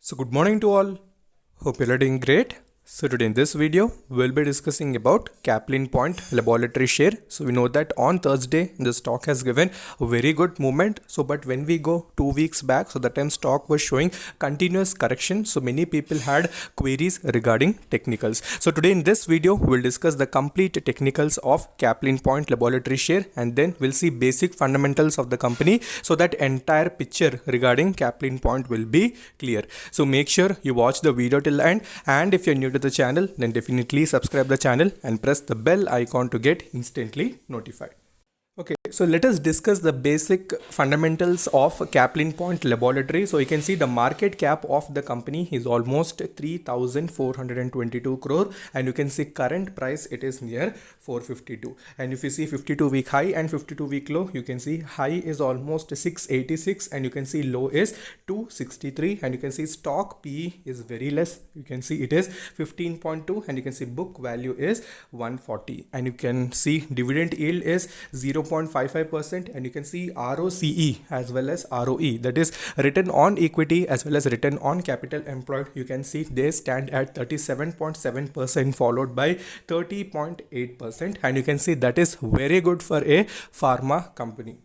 So good morning to all. Hope you're doing great. So today in this video, we'll be discussing about Kaplan Point Laboratory share. So we know that on Thursday, the stock has given a very good movement. So but when we go 2 weeks back, so that time stock was showing continuous correction. So many people had queries regarding technicals. So today in this video, we'll discuss the complete technicals of Kaplan Point Laboratory share, and then we'll see basic fundamentals of the company. So that entire picture regarding Kaplan Point will be clear. So make sure you watch the video till the end, and if you're new to the channel, then definitely subscribe the channel and press the bell icon to get instantly notified. Okay, so let us discuss the basic fundamentals of Kaplan Point Laboratory. So you can see the market cap of the company is almost 3,422 crore, and you can see current price it is near 452. And if you see 52-week high and 52-week low, you can see high is almost 686 and you can see low is 263, and you can see stock PE is very less. You can see it is 15.2, and you can see book value is 140, and you can see dividend yield is 0.55%, and you can see ROCE as well as ROE, that is return on equity as well as return on capital employed. You can see they stand at 37.7% followed by 30.8%, and you can see that is very good for a pharma company.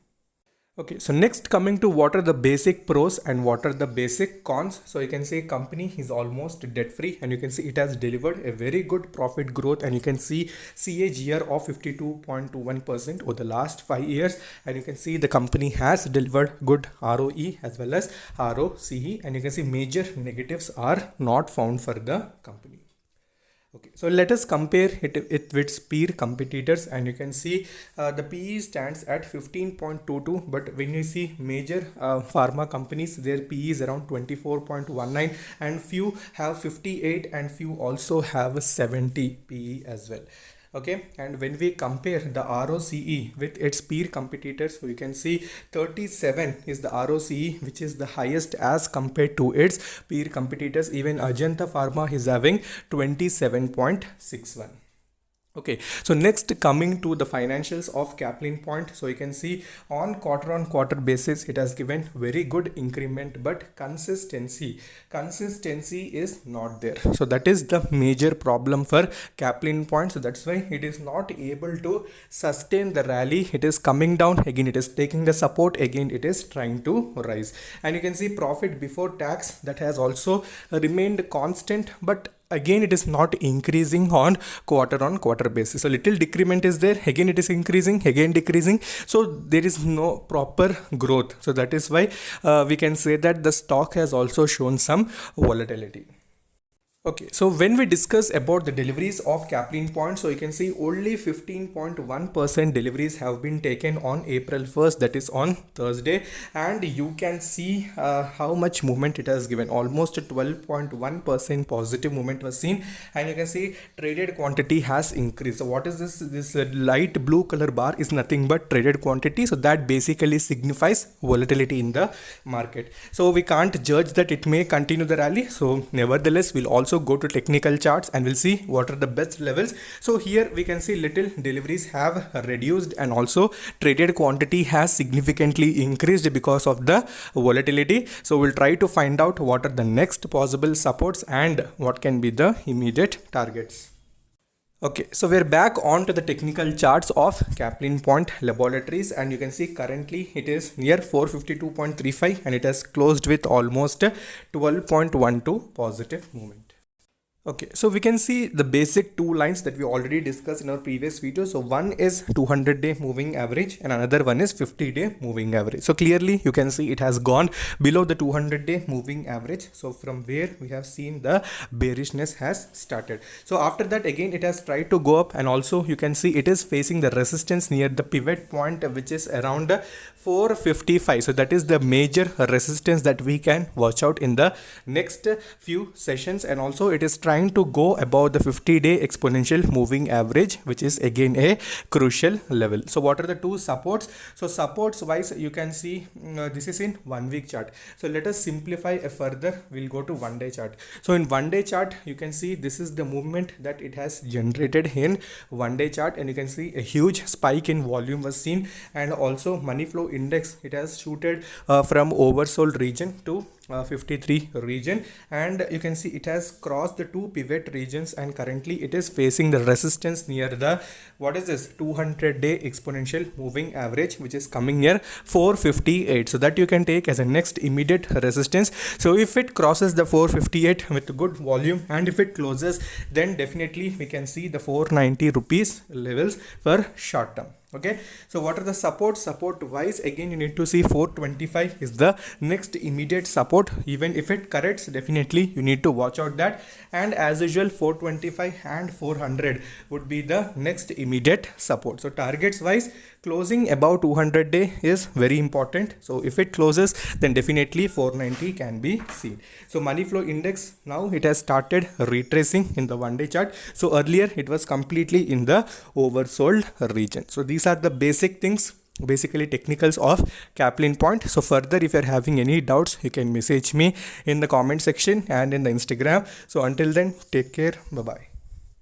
Okay, so next coming to what are the basic pros and what are the basic cons. So you can see company is almost debt free, and you can see it has delivered a very good profit growth, and you can see CAGR of 52.21% over the last 5 years, and you can see the company has delivered good ROE as well as ROCE, and you can see major negatives are not found for the company. Okay, so let us compare it with peer competitors, and you can see the PE stands at 15.22, but when you see major pharma companies, their PE is around 24.19, and few have 58 and few also have 70 PE as well. Okay, and when we compare the ROCE with its peer competitors, we can see 37 is the ROCE, which is the highest as compared to its peer competitors. Even Ajanta Pharma is having 27.61. Okay, so next coming to the financials of Kaplan Point. So you can see on quarter basis it has given very good increment, but consistency is not there. So that is the major problem for Kaplan Point. So that's why it is not able to sustain the rally. It is coming down again, it is taking the support again, it is trying to rise, and you can see profit before tax that has also remained constant, but again it is not increasing on quarter basis. So little decrement is there, again it is increasing, again decreasing, so there is no proper growth. So that is why we can say that the stock has also shown some volatility. Okay, so when we discuss about the deliveries of Kaplan Point, so you can see only 15.1% deliveries have been taken on April 1st, that is on Thursday, and you can see how much movement it has given. Almost 12.1% positive movement was seen, and you can see traded quantity has increased. So what is this? This light blue color bar is nothing but traded quantity, so that basically signifies volatility in the market. So we can't judge that it may continue the rally, so nevertheless we'll also go to technical charts and we'll see what are the best levels. So here we can see little deliveries have reduced, and also traded quantity has significantly increased because of the volatility. So we'll try to find out what are the next possible supports and what can be the immediate targets. Okay, so we're back on to the technical charts of Kaplan Point Laboratories, and you can see currently it is near 452.35 and it has closed with almost 12.12 positive movement. Okay, so we can see the basic two lines that we already discussed in our previous video. So one is 200-day moving average and another one is 50-day moving average. So clearly you can see it has gone below the 200-day moving average. So from where we have seen the bearishness has started. So after that again it has tried to go up, and also you can see it is facing the resistance near the pivot point, which is around 455. So that is the major resistance that we can watch out in the next few sessions, and also it is trying to go above the 50-day exponential moving average, which is again a crucial level. So what are the two supports? So supports wise you can see this is in 1 week chart. So let us simplify further, we'll go to 1 day chart. So in 1 day chart you can see this is the movement that it has generated in 1 day chart, and you can see a huge spike in volume was seen, and also money flow index, it has shooted from oversold region to 53 region, and you can see it has crossed the two pivot regions, and currently it is facing the resistance near the, what is this, 200-day exponential moving average, which is coming near 458. So that you can take as a next immediate resistance. So if it crosses the 458 with good volume, and if it closes, then definitely we can see the 490 rupees levels for short term. Okay, so what are the support wise? Again, you need to see 425 is the next immediate support. Even if it corrects, definitely you need to watch out that, and as usual 425 and 400 would be the next immediate support. So targets wise, closing above 200 day is very important. So if it closes, then definitely 490 can be seen. So money flow index, now it has started retracing in the 1-day chart. So earlier it was completely in the oversold region. So these are the basic things, basically technicals of Kaplan point. So further, if you're having any doubts, you can message me in the comment section and in the Instagram. So until then, take care. Bye bye.